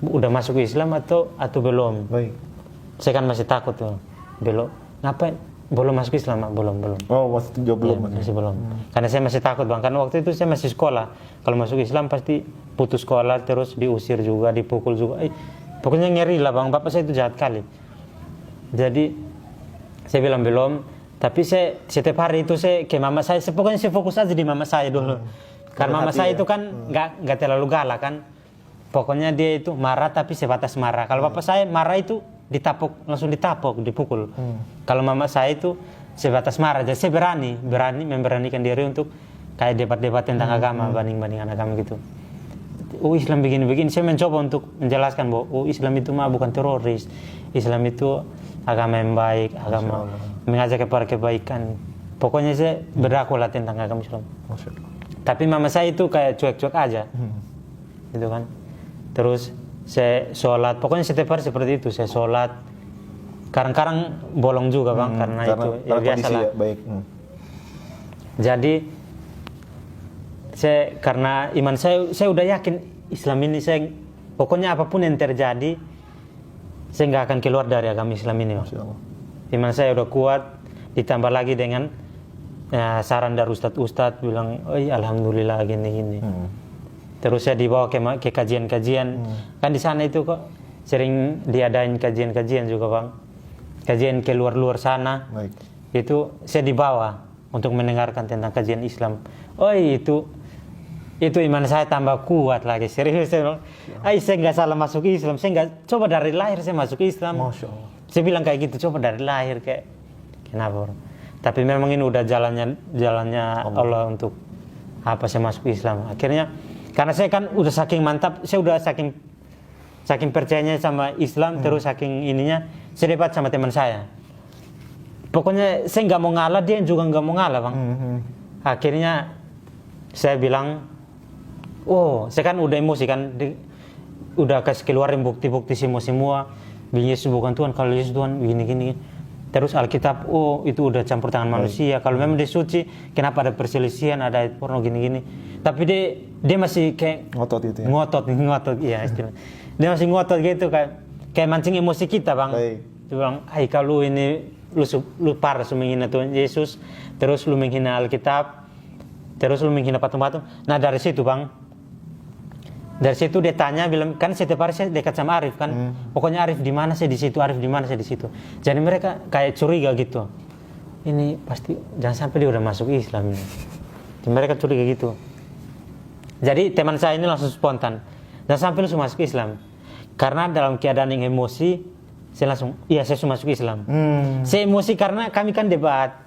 Udah masuk Islam atau belum? Baik. Saya kan masih takut tuh. Belum. Ngapain? Belum masuk Islam, belum. Masih jawab belum. Masih belum. Karena saya masih takut bang. Karena waktu itu saya masih sekolah. Kalau masuk Islam pasti putus sekolah, terus diusir juga, dipukul juga. Pokoknya ngeri lah bang. Bapak saya itu jahat kali. Jadi saya bilang belum. Tapi saya setiap hari itu saya ke mama saya. Pokoknya saya fokus aja di mama saya dulu. Karena mama saya itu kan nggak terlalu galak kan. Pokoknya dia itu marah tapi sebatas marah. Kalau bapak saya marah itu langsung ditapuk, dipukul. Kalau mama saya itu sebatas marah. Jadi saya berani memberanikan diri untuk kayak debat-debat tentang agama, banding-bandingan agama gitu. Islam begini-begini. Saya mencoba untuk menjelaskan bahwa Islam itu mah bukan teroris. Islam itu agama yang baik, agama mengajak kepada kebaikan. Pokoknya saya berdakwah tentang agama Islam. Tapi mama saya itu kayak cuek-cuek aja, gitu kan. Terus saya sholat, pokoknya setiap hari seperti itu. Saya sholat, kadang-kadang bolong juga bang, karena itu ya biasa lah. Jadi karena iman saya udah yakin Islam ini saya pokoknya apapun yang terjadi saya nggak akan keluar dari agama Islam ini. Masya Allah. Dimana saya udah kuat, ditambah lagi dengan saran dari ustadz bilang, oh iya, alhamdulillah gini. Terus saya dibawa ke kajian-kajian. Kan di sana itu kok sering diadain kajian-kajian juga bang. Kajian ke luar sana. Baik. Itu saya dibawa untuk mendengarkan tentang kajian Islam. Oh itu iman saya tambah kuat lagi. Serius saya bilang, saya nggak salah masuk Islam. Saya nggak, coba dari lahir saya masuk Islam. Masya Allah. Saya bilang kayak gitu, coba dari lahir kayak kenapa? Tapi memang ini udah jalannya Allah untuk apa saya masuk Islam. Akhirnya karena saya kan udah saking mantap, saya udah saking percayanya sama Islam, terus saking ininya, saya debat sama teman saya. Pokoknya saya nggak mau ngalah, dia juga nggak mau ngalah bang. Akhirnya saya bilang, saya kan udah emosi kan, udah kasih keluarin bukti-bukti semua. Yesus bukan Tuhan, kalau Yesus Tuhan gini. Terus Alkitab, itu udah campur tangan manusia. Kalau memang dia suci, kenapa ada perselisihan, ada porno gini. Tapi dia masih kayak Ngotot itu ya? Ngotot, iya istilah. Dia masih ngotot gitu, kayak mancing emosi kita bang. Baik. Dia bilang, kalau ini lu parah menghina Tuhan Yesus, terus lu menghina Alkitab, terus lu menghina patung-patung. Nah dari situ bang, dari situ dia tanya, bilang kan setiap hari saya dekat sama Arif kan, pokoknya Arif di mana saya di situ, Arif di mana saya di situ. Jadi mereka kayak curiga gitu, ini pasti jangan sampai dia udah masuk Islam ini. Jadi mereka curiga gitu. Jadi teman saya ini langsung spontan, jangan sampai lu masuk Islam, karena dalam keadaan yang emosi, saya langsung, iya saya masuk Islam. Saya emosi karena kami kan debat,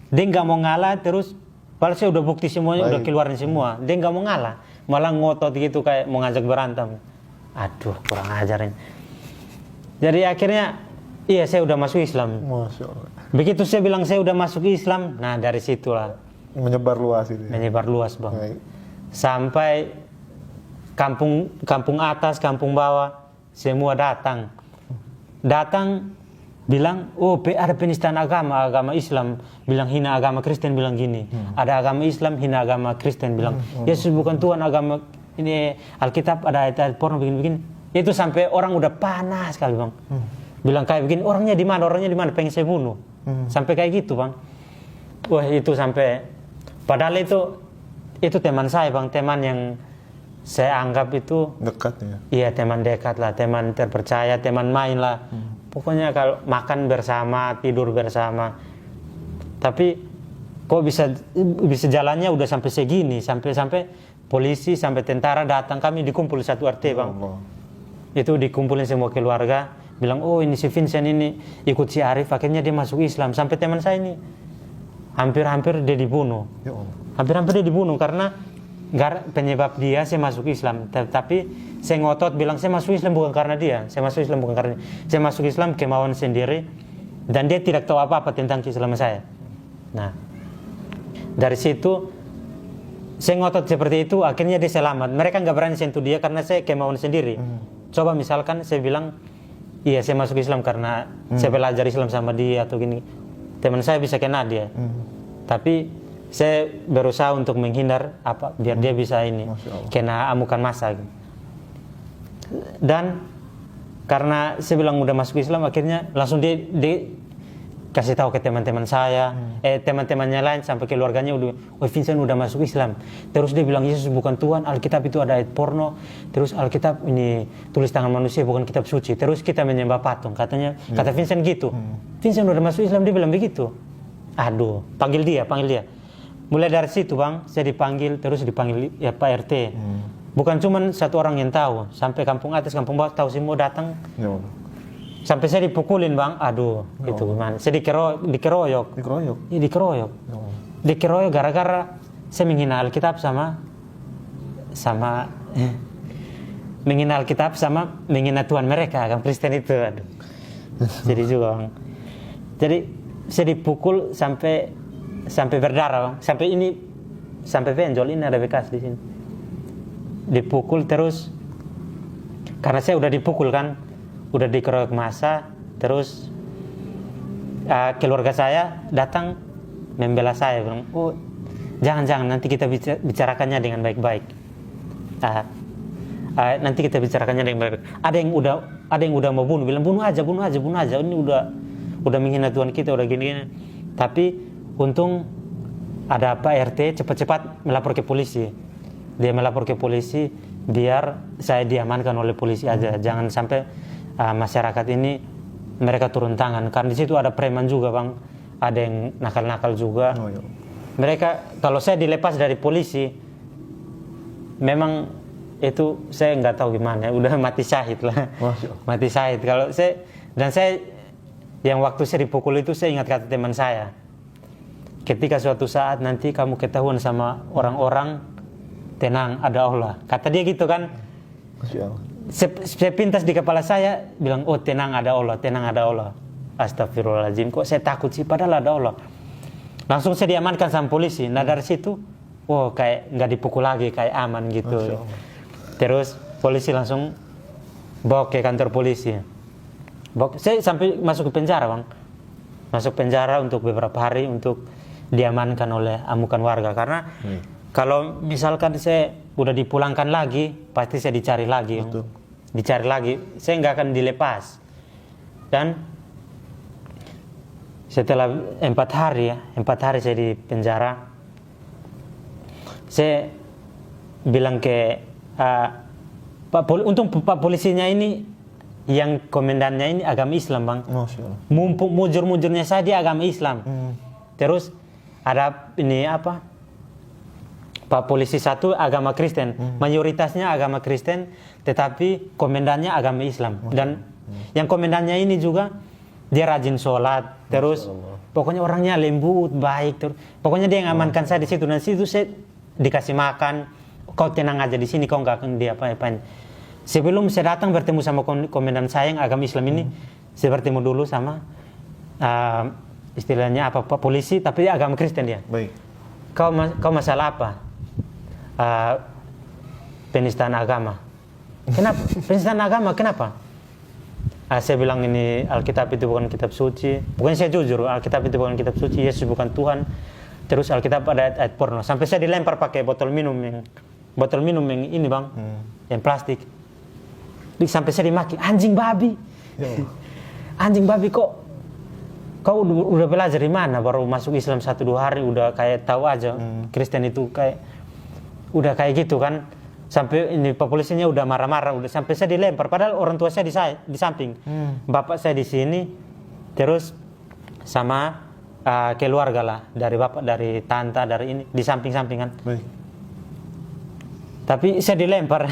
dia nggak mau ngalah, terus padahal saya udah bukti semuanya, udah keluarin semua, dia nggak mau ngalah, malah ngotot gitu kayak mau ngajak berantem. Aduh, kurang ajar ini. Jadi akhirnya, iya saya udah masuk Islam. Masya Allah. Begitu saya bilang saya udah masuk Islam, nah dari situlah Menyebar luas itu ya? menyebar luas bang. Baik. Sampai kampung atas, kampung bawah, semua datang bilang, ada penistaan agama Islam bilang hina agama Kristen, bilang gini. Ada agama Islam hina agama Kristen, bilang Yesus bukan Tuhan, agama ini Alkitab ada ayat porno begini. Itu sampai orang udah panas sekali bang. Bilang kayak begini, orangnya di mana, pengen saya bunuh. Sampai kayak gitu bang. Wah itu sampai, padahal itu teman saya bang, teman yang saya anggap itu Dekat ya? iya teman dekat lah, teman terpercaya, teman main lah. Pokoknya kalau makan bersama, tidur bersama. Tapi kok bisa jalannya udah sampai segini, sampai polisi, sampai tentara datang, kami dikumpul satu RT bang. Allah. Itu dikumpulin semua keluarga, bilang ini si Vincent ini ikut si Arif, akhirnya dia masuk Islam. Sampai teman saya ini hampir dia dibunuh. Ya Allah. Hampir dia dibunuh karena penyebab dia saya masuk Islam. Tapi saya ngotot bilang saya masuk Islam bukan karena dia, saya masuk Islam kemauan sendiri, dan dia tidak tahu apa-apa tentang keislaman saya. Nah dari situ saya ngotot seperti itu, akhirnya dia selamat. Mereka nggak berani sentuh dia karena saya kemauan sendiri. Coba misalkan saya bilang iya saya masuk Islam karena saya belajar Islam sama dia atau gini, teman saya bisa kena dia. Tapi saya berusaha untuk menghindar biar dia bisa ini kena amukan massa. Dan karena saya bilang udah masuk Islam, akhirnya langsung dia kasih tahu ke teman-teman saya, teman-temannya lain sampai keluarganya udah, Vincent udah masuk Islam. Terus dia bilang Yesus bukan Tuhan, Alkitab itu ada ayat porno, terus Alkitab ini tulis tangan manusia bukan kitab suci. Terus kita menyembah patung, kata Vincent gitu. Vincent udah masuk Islam, dia bilang begitu. Aduh, panggil dia. Mulai dari situ bang, saya dipanggil ya Pak RT. Bukan cuma satu orang yang tahu, sampai kampung atas, kampung bawah tahu semua datang. Ya. Sampai saya dipukulin bang, aduh, itu gimana? Saya dikeroyok. Iya dikeroyok. Dikeroyok gara-gara saya menghina Alkitab sama menghina Alkitab sama menghina Tuhan mereka, agama Kristen itu. Aduh. Jadi juga bang. Jadi saya dipukul sampai berdarah bang, sampai benjol, ini ada bekas di sini. Dipukul terus, karena saya udah dipukul kan, udah dikeroyok massa, terus keluarga saya datang membela saya, bilang, jangan nanti kita bicarakannya dengan baik-baik. nanti kita bicarakannya dengan mereka. Ada yang udah mau bunuh, bilang bunuh aja. Ini udah menghina Tuhan kita, udah gini. Tapi untung ada Pak RT cepat-cepat melapor ke polisi. Dia melapor ke polisi biar saya diamankan oleh polisi aja. Jangan sampai masyarakat ini mereka turun tangan. Karena di situ ada preman juga, Bang. Ada yang nakal-nakal juga. Oh, iya. Mereka, kalau saya dilepas dari polisi, memang itu saya nggak tahu gimana. Udah mati syahid lah. Mati syahid. Kalau saya yang waktu saya dipukul itu, saya ingat kata teman saya. Ketika suatu saat nanti kamu ketahuan sama orang-orang, tenang, ada Allah. Kata dia gitu kan. Sepintas di kepala saya bilang, oh tenang ada Allah. Astagfirullahaladzim, kok saya takut sih, padahal ada Allah. Langsung saya diamankan sama polisi. Nah dari situ, kayak nggak dipukul lagi, kayak aman gitu. Terus polisi langsung bawa ke kantor polisi. Saya sampai masuk ke penjara, Bang. Masuk penjara untuk beberapa hari untuk diamankan oleh amukan warga. Karena kalau misalkan saya udah dipulangkan lagi, pasti saya dicari lagi. Dicari lagi, saya nggak akan dilepas. Dan setelah 4 hari saya di penjara, saya bilang ke untung Pak polisinya ini, yang komandannya ini agama Islam, Bang. Mumpung mujur-mujurnya saya dia agama Islam. Terus ada ini Pak polisi satu agama Kristen, mayoritasnya agama Kristen, tetapi komandannya agama Islam. Dan yang komandannya ini juga dia rajin sholat, terus pokoknya orangnya lembut, baik, terus pokoknya dia yang amankan saya di situ. Dan situ saya dikasih makan, kau tenang aja di sini, kau nggak akan diapa-apain. Sebelum saya datang bertemu sama komandan saya yang agama Islam ini, saya bertemu dulu sama istilahnya Pak polisi, tapi dia agama Kristen dia. Baik. Kau masalah apa? Penistaan agama. Kenapa? Penistaan agama kenapa? Saya bilang ini Alkitab itu bukan kitab suci. Pokoknya saya jujur, Alkitab itu bukan kitab suci, Yesus bukan Tuhan. Terus Alkitab ada ayat porno. Sampai saya dilempar pakai botol minum yang ini, Bang, yang plastik. Sampai saya dimaki, anjing babi. Anjing babi, kok kau udah belajar di mana? Baru masuk Islam 1-2 hari udah kayak tahu aja Kristen itu kayak udah kayak gitu kan. Sampai ini Pak polisinya udah marah-marah, udah sampai saya dilempar. Padahal orang tua saya di samping, bapak saya di sini, terus sama keluarga lah, dari bapak, dari tante, dari ini di samping-samping kan. Baik. Tapi saya dilempar,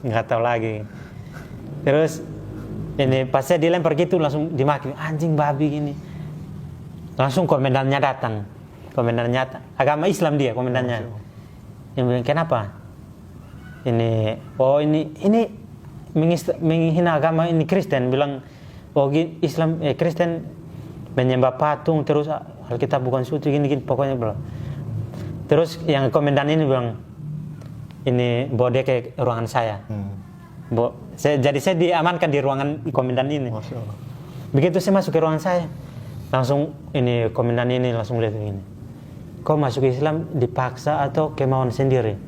nggak tahu lagi. Terus ini pas saya dilempar gitu langsung dimaki, anjing babi gini. Langsung komandannya datang, agama Islam dia komandannya. Yang bilang kenapa? Ini menghina agama ini Kristen, bilang Islam Kristen menyembah patung, terus Alkitab bukan suci gini pokoknya bilang. Terus yang komandan ini bilang ini bawa dia ke ruangan saya. Jadi saya diamankan di ruangan komandan ini. Begitu saya masuk ke ruangan saya, langsung ini komandan ini langsung lihat begini. Kau masuk Islam dipaksa atau kemauan sendiri?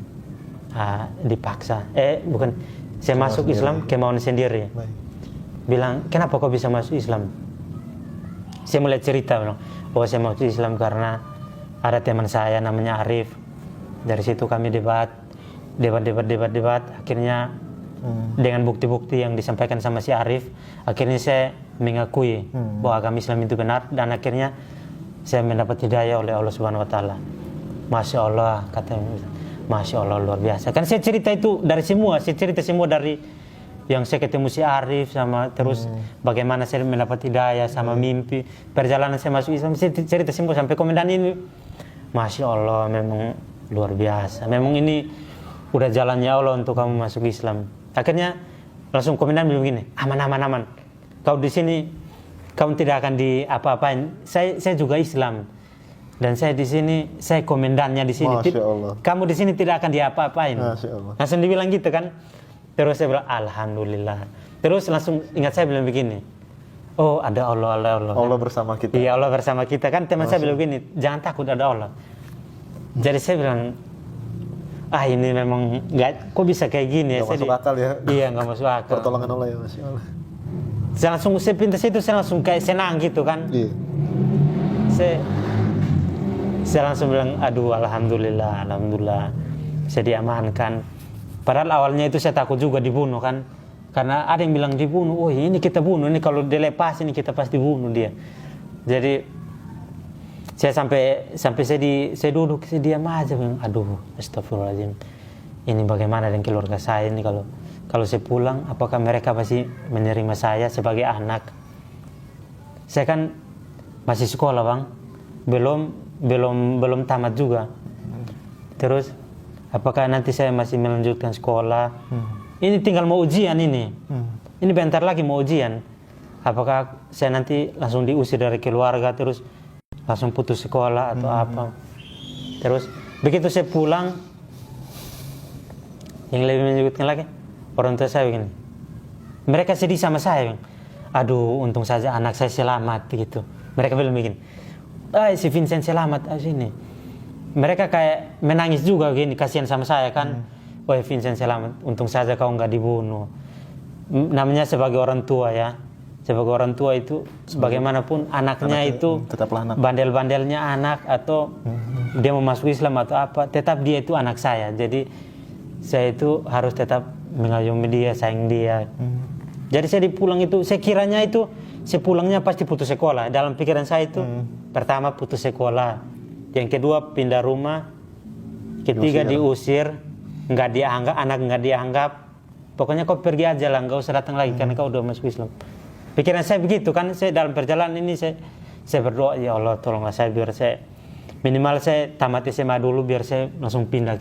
Dipaksa. Bukan. Saya masuk Islam kemauan sendiri. Baik. Bilang, kenapa kau bisa masuk Islam? Saya mulai cerita, bilang, saya masuk Islam karena ada teman saya namanya Arif. Dari situ kami debat. Akhirnya dengan bukti-bukti yang disampaikan sama si Arif, akhirnya saya mengakui bahwa agama Islam itu benar, dan akhirnya saya mendapat hidayah oleh Allah Subhanahu Wa Taala. Masya Allah, katanya, Masya Allah luar biasa. Kan saya cerita itu dari semua, dari yang saya ketemu si Arif sama terus bagaimana saya mendapat hidayah sama mimpi perjalanan saya masuk Islam. Saya cerita semua sampai komandan ini. Masya Allah, memang luar biasa. Memang ini udah jalannya Allah untuk kamu masuk Islam. Akhirnya langsung komandan bilang begini, aman. Kau di sini, kamu tidak akan diapa-apain. Saya juga Islam. Dan saya di sini, saya komandannya di sini. Kamu di sini tidak akan diapa-apain. Langsung dibilang gitu kan. Terus saya bilang, alhamdulillah. Terus langsung ingat saya bilang begini, oh ada Allah. Allah bersama kita. Iya, Allah bersama kita kan. Teman saya bilang begini, jangan takut ada Allah. Jadi saya bilang, ini memang nggak, kok bisa kayak gini ya. Nggak masuk akal ya. Iya, nggak masuk akal. Pertolongan Allah ya, Masya Allah. Saya pintas itu saya langsung kayak senang gitu kan. Iya. Saya langsung bilang, aduh alhamdulillah, saya diamankan. Padahal awalnya itu saya takut juga dibunuh kan. Karena ada yang bilang dibunuh, oh ini kita bunuh, ini kalau dilepas ini kita pasti bunuh dia. Jadi saya sampai saya duduk, saya diam aja, bilang, aduh astagfirullahaladzim. Ini bagaimana dengan keluarga saya ini kalau saya pulang, apakah mereka pasti menerima saya sebagai anak? Saya kan masih sekolah bang, belum tamat juga. Terus apakah nanti saya masih melanjutkan sekolah? Ini tinggal mau ujian ini. Ini bentar lagi mau ujian. Apakah saya nanti langsung diusir dari keluarga terus langsung putus sekolah atau apa? Terus begitu saya pulang, yang lebih menyebutkan lagi, orang tua saya begini, mereka sedih sama saya, aduh untung saja anak saya selamat gitu. Mereka bilang begini, si Vincent selamat sini. Mereka kayak menangis juga gini, kasihan sama saya kan. Vincent selamat, untung saja kau nggak dibunuh. Namanya sebagai orang tua ya, sebagai orang tua itu sebagaimanapun anaknya itu anak. Bandel-bandelnya anak atau dia mau masuk Islam atau apa, tetap dia itu anak saya. Jadi saya itu harus tetap mengayomi dia, sayang dia. Jadi saya pulang itu, saya kiranya itu saya pulangnya pasti putus sekolah. Dalam pikiran saya itu pertama putus sekolah, yang kedua pindah rumah, ketiga diusir, nggak dianggap, anak nggak dianggap. Pokoknya kau pergi aja lah, nggak usah datang lagi karena kau udah masuk Islam. Pikiran saya begitu kan. Saya dalam perjalanan ini saya berdoa, ya Allah tolonglah saya biar saya minimal saya tamat SMA dulu, biar saya langsung pindah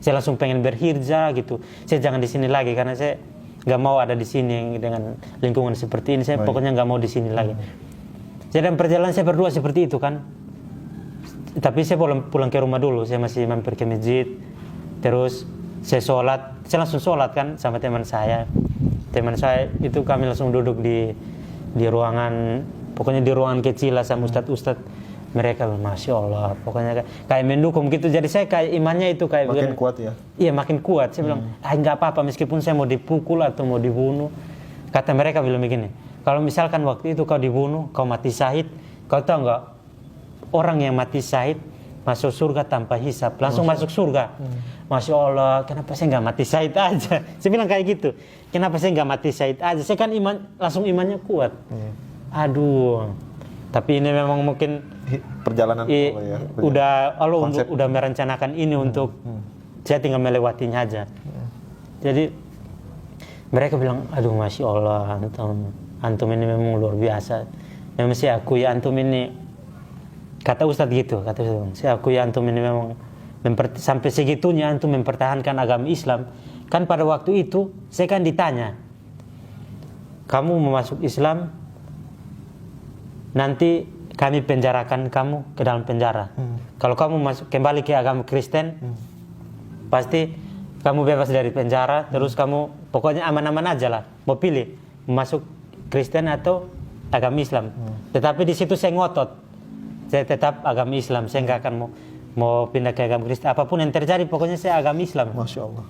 saya langsung pengen berhijrah gitu. Saya jangan di sini lagi karena saya nggak mau ada di sini dengan lingkungan seperti ini. Saya pokoknya nggak mau di sini lagi. Jadi dalam perjalanan saya berdoa seperti itu kan. Tapi saya pulang ke rumah dulu, saya masih mampir ke masjid. Terus saya langsung sholat kan sama teman saya. Teman saya itu kami langsung duduk di ruangan, pokoknya di ruangan kecil lah sama ustadz. Mereka Masya Allah, pokoknya kayak mendukung gitu. Jadi saya kayak imannya itu kayak makin kuat ya? Iya makin kuat. Saya bilang, nggak apa-apa meskipun saya mau dipukul atau mau dibunuh. Kata mereka bilang begini, kalau misalkan waktu itu kau dibunuh, kau mati syahid, kau tahu nggak, orang yang mati syahid masuk surga tanpa hisab, langsung masuk surga. Masya Allah, kenapa saya nggak mati syahid aja? Saya bilang kayak gitu, kenapa saya nggak mati syahid aja? Saya kan langsung imannya kuat. Aduh, tapi ini memang mungkin perjalanan Allah ya. Allah udah merencanakan ini untuk saya tinggal melewatinya aja. Jadi mereka bilang, aduh Masya Allah, antum ini memang luar biasa. Memang saya akui antum ini, kata Ustadz gitu, saya akui antum ini memang sampai segitunya antum mempertahankan agama Islam. Kan pada waktu itu saya kan ditanya, kamu mau masuk Islam, nanti kami penjarakan kamu ke dalam penjara. Kalau kamu kembali ke agama Kristen, pasti kamu bebas dari penjara. Terus kamu pokoknya aman-aman aja lah. Mau pilih masuk Kristen atau agama Islam. Tetapi di situ saya ngotot, saya tetap agama Islam. Saya nggak akan mau pindah ke agama Kristen. Apapun yang terjadi, pokoknya saya agama Islam. Masya Allah.